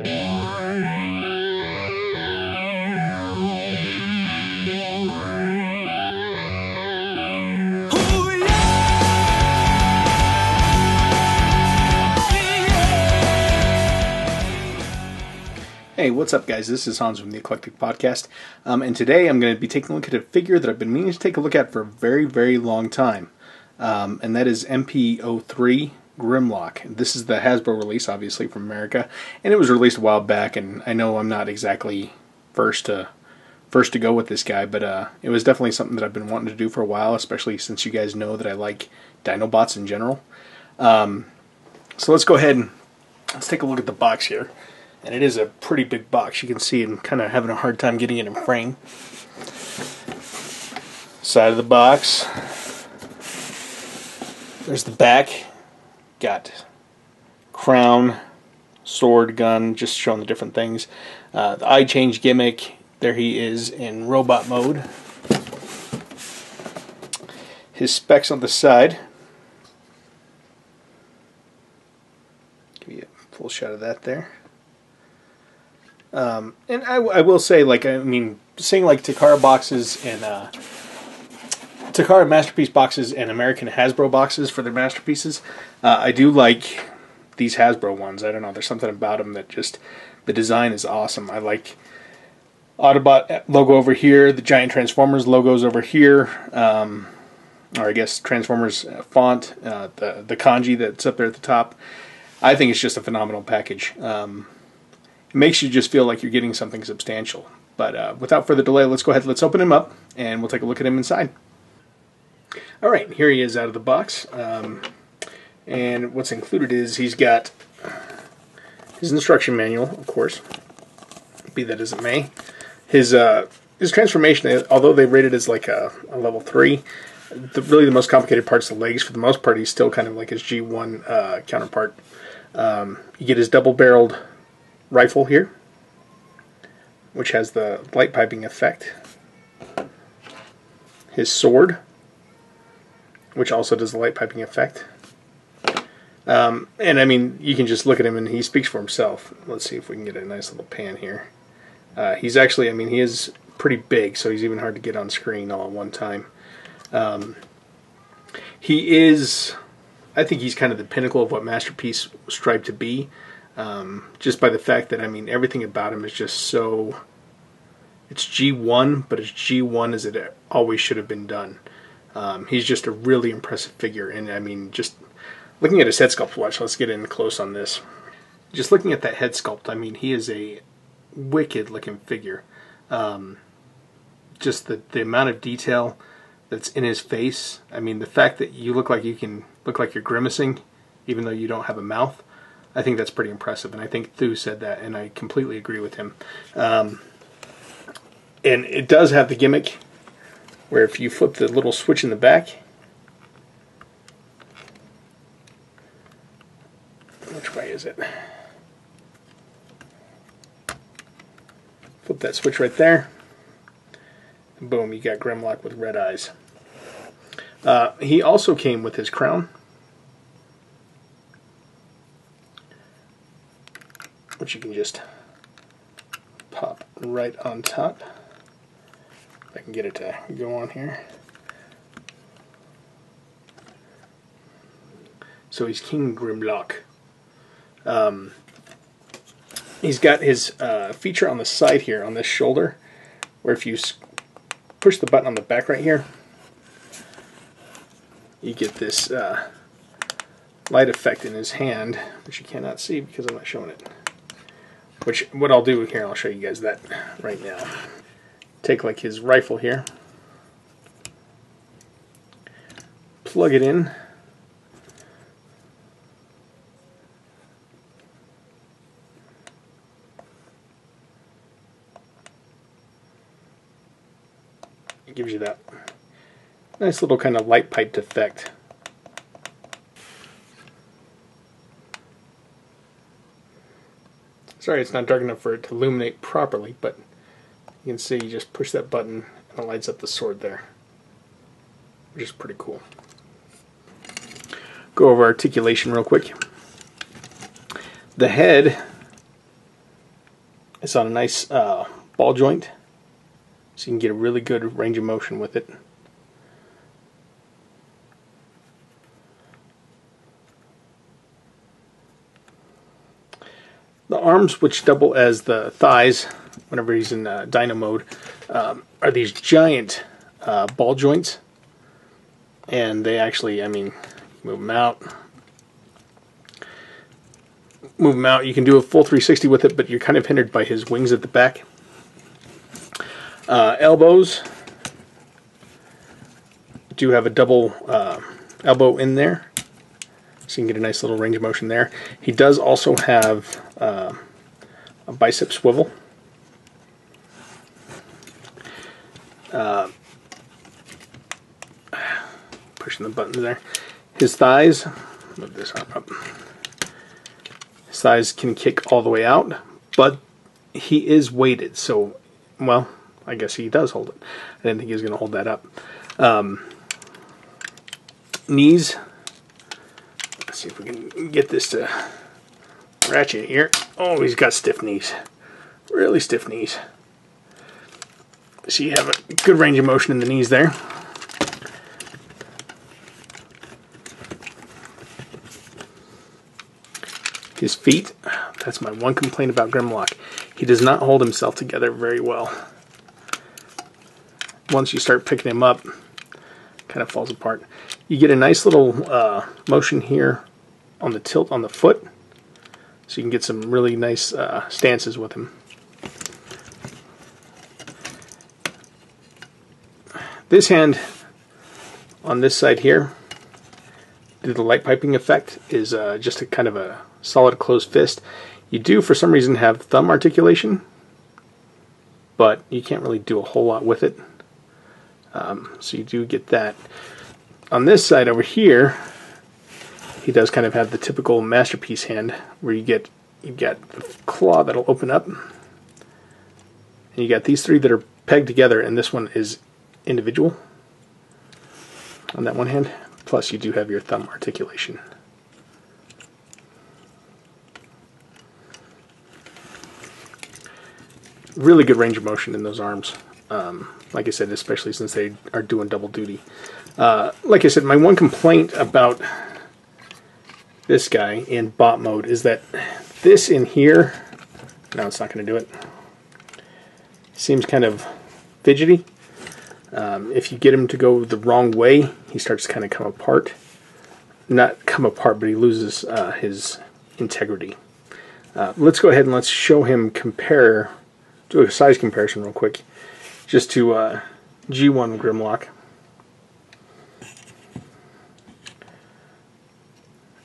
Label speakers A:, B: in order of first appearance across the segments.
A: Hey, what's up guys? This is Hans from the Eclectic podcast, and today I'm going to be taking a look at a figure that I've been meaning to take a look at for a very, very long time, and that is MP-03 Grimlock. This is the Hasbro release, obviously, from America, and it was released a while back, and I know I'm not exactly first to go with this guy, but it was definitely something that I've been wanting to do for a while, especially since you guys know that I like Dinobots in general. So let's go ahead and let's take a look at the box here. And it is a pretty big box. You can see I'm kind of having a hard time getting it in frame. Side of the box. There's the back. Got crown, sword, gun, just showing the different things. The eye change gimmick. There he is in robot mode. His specs on the side. Give you a full shot of that there. And I will say, like, I mean, seeing like Takara boxes and Takara Masterpiece boxes and American Hasbro boxes for their Masterpieces, I do like these Hasbro ones. I don't know, there's something about them that just, the design is awesome. I like Autobot logo over here, the giant Transformers logos over here, or I guess Transformers font, the kanji that's up there at the top. I think it's just a phenomenal package. It makes you just feel like you're getting something substantial. But without further delay, let's go ahead, let's open him up, and we'll take a look at him inside. Alright, here he is out of the box. And what's included is he's got his instruction manual, of course, be that as it may. His transformation, although they rated as like a level 3, really the most complicated part's the legs. For the most part, he's still kind of like his G1 counterpart. You get his double-barreled rifle here, which has the light piping effect. His sword, which also does the light piping effect. And I mean, you can just look at him and he speaks for himself. Let's see if we can get a nice little pan here. He's actually, I mean, he is pretty big, so he's even hard to get on screen all at one time. He is, I think he's kind of the pinnacle of what Masterpiece strived to be. Just by the fact that, I mean, everything about him is just so, it's G1, but it's G1 as it always should have been done. He's just a really impressive figure, and I mean, just looking at his head sculpt, watch, let's get in close on this. Just looking at that head sculpt, I mean, he is a wicked looking figure. Just the amount of detail that's in his face. I mean, the fact that you look like you're grimacing, even though you don't have a mouth. I think that's pretty impressive, and I think Thu said that, and I completely agree with him. And it does have the gimmick where if you flip the little switch in the back, which way is it? Flip that switch right there, and boom, you got Grimlock with red eyes. He also came with his crown, which you can just pop right on top. If I can get it to go on here. So he's King Grimlock. He's got his feature on the side here, on this shoulder, where if you push the button on the back right here, you get this light effect in his hand, which you cannot see because I'm not showing it. Which, what I'll do here, I'll show you guys that right now. Take like his rifle here, plug it in, it gives you that nice little kind of light piped effect. Sorry, it's not dark enough for it to illuminate properly, but you can see you just push that button and it lights up the sword there, which is pretty cool. Go over articulation real quick. The head It's on a nice ball joint, so you can get a really good range of motion with it. The arms, which double as the thighs whenever he's in Dino mode, are these giant ball joints, and they actually, I mean, move them out. You can do a full 360 with it, but you're kind of hindered by his wings at the back. Elbows do have a double elbow in there, so you can get a nice little range of motion there. He does also have a bicep swivel. Pushing the buttons there. His thighs, move this arm up. His thighs can kick all the way out, but he is weighted, so, well, I guess he does hold it. I didn't think he was going to hold that up. Knees. Let's see if we can get this to ratchet here. Oh, he's got stiff knees. Really stiff knees. So you have a good range of motion in the knees there. His feet, that's my one complaint about Grimlock. He does not hold himself together very well. Once you start picking him up, kind of falls apart. You get a nice little motion here on the tilt on the foot, so you can get some really nice stances with him. This hand on this side here, due to the light piping effect, is just a kind of a solid closed fist. You do, for some reason, have thumb articulation, but you can't really do a whole lot with it. So you do get that. On this side over here, he does kind of have the typical Masterpiece hand, where you got the claw that'll open up, and you got these three that are pegged together, and this one is individual on that one hand. Plus, you do have your thumb articulation. Really good range of motion in those arms. Like I said, especially since they are doing double duty. Like I said, my one complaint about this guy in bot mode is that this in here, no, it's not going to do it, seems kind of fidgety. If you get him to go the wrong way, he starts to kind of come apart. Not come apart, but he loses his integrity. Let's go ahead and let's show him compare, do a size comparison real quick, just to G1 Grimlock.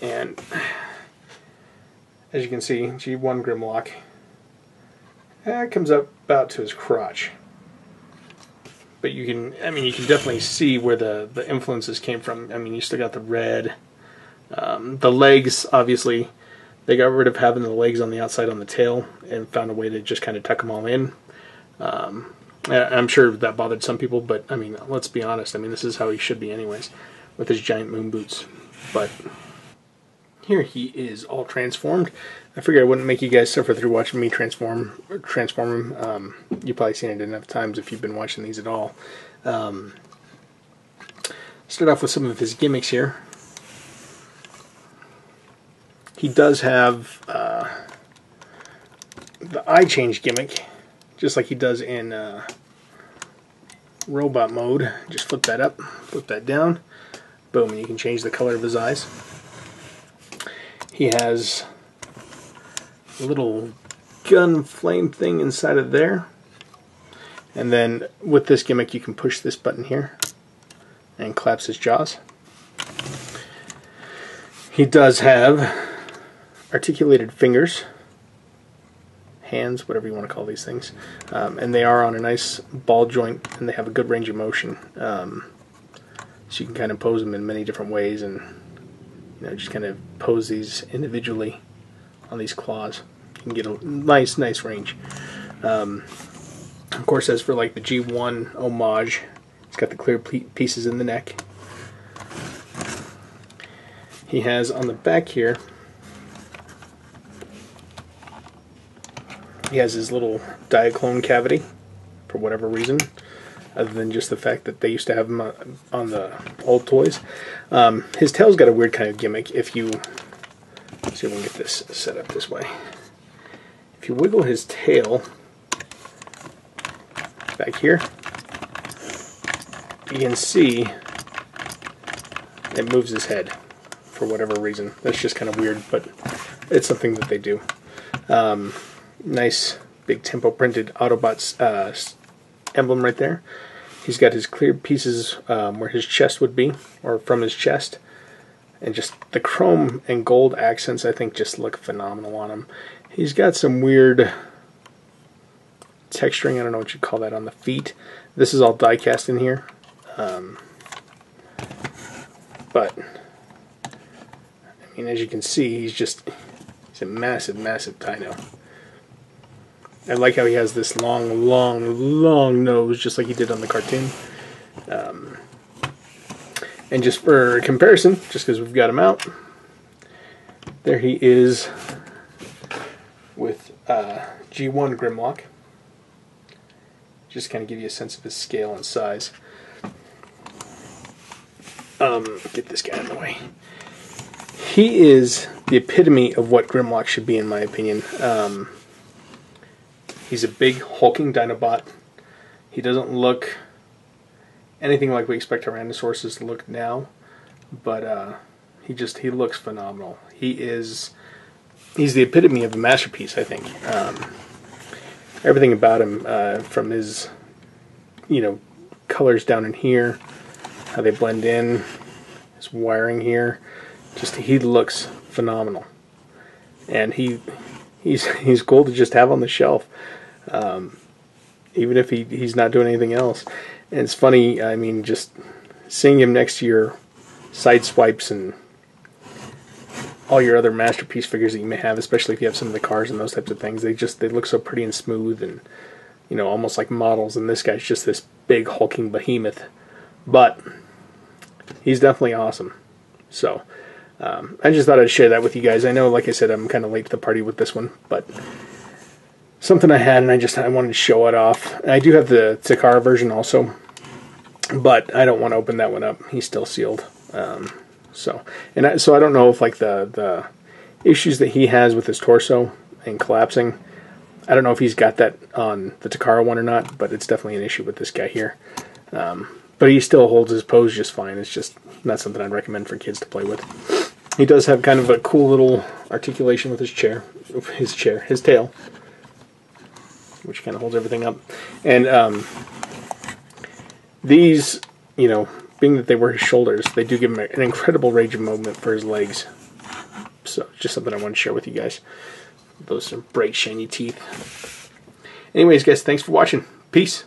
A: And as you can see, G1 Grimlock comes up about to his crotch. But you can, I mean, you can definitely see where the influences came from. I mean, you still got the red. The legs, obviously, they got rid of having the legs on the outside on the tail and found a way to just kind of tuck them all in. I'm sure that bothered some people, but I mean, let's be honest. I mean, this is how he should be anyways, with his giant moon boots. But here he is all transformed. I figured I wouldn't make you guys suffer through watching me transform him. You've probably seen it enough times if you've been watching these at all. Start off with some of his gimmicks here. He does have the eye change gimmick, just like he does in robot mode. Just flip that up, flip that down, boom, and you can change the color of his eyes. He has a little gun flame thing inside of there, and then with this gimmick you can push this button here and collapse his jaws. He does have articulated fingers, hands, whatever you want to call these things, and they are on a nice ball joint, and they have a good range of motion, so you can kind of pose them in many different ways, and just kind of pose these individually on these claws. You can get a nice range. Of course, as for like the G1 homage, it's got the clear pieces in the neck. He has on the back here He has his little diaclone cavity for whatever reason, other than just the fact that they used to have him on the old toys. His tail's got a weird kind of gimmick. If you, let's see if we can get this set up this way. If you wiggle his tail back here, you can see it moves his head for whatever reason. That's just kind of weird, but it's something that they do. Nice big tempo printed Autobots emblem right there. He's got his clear pieces where his chest would be, or from his chest, and just the chrome and gold accents I think just look phenomenal on him. He's got some weird texturing, I don't know what you'd call that, on the feet. This is all die cast in here, but I mean, as you can see, he's a massive, massive dino. I like how he has this long, long, long nose, just like he did on the cartoon. And just for comparison, just because we've got him out, there he is with G1 Grimlock. Just kind of give you a sense of his scale and size. Get this guy out of the way. He is the epitome of what Grimlock should be, in my opinion. He's a big, hulking Dinobot. He doesn't look anything like we expect Tyrannosauruses to look now, but he looks phenomenal. He's the epitome of a masterpiece, I think. Everything about him, from his, colors down in here, how they blend in, his wiring here, he looks phenomenal, and he's cool to just have on the shelf, even if he's not doing anything else. And it's funny, I mean, just seeing him next to your side swipes and all your other Masterpiece figures that you may have, especially if you have some of the cars and those types of things. They look so pretty and smooth and, almost like models. And this guy's just this big hulking behemoth, but he's definitely awesome. So I just thought I'd share that with you guys. I know, like I said, I'm kind of late to the party with this one, but something I had, and I wanted to show it off. And I do have the Takara version also, but I don't want to open that one up. He's still sealed. So I don't know if like the issues that he has with his torso and collapsing, I don't know if he's got that on the Takara one or not, but it's definitely an issue with this guy here. But he still holds his pose just fine. It's just not something I'd recommend for kids to play with. He does have kind of a cool little articulation with his tail, which kind of holds everything up. And these, being that they were his shoulders, they do give him an incredible range of movement for his legs. So, just something I want to share with you guys. Those are bright, shiny teeth. Anyways, guys, thanks for watching. Peace.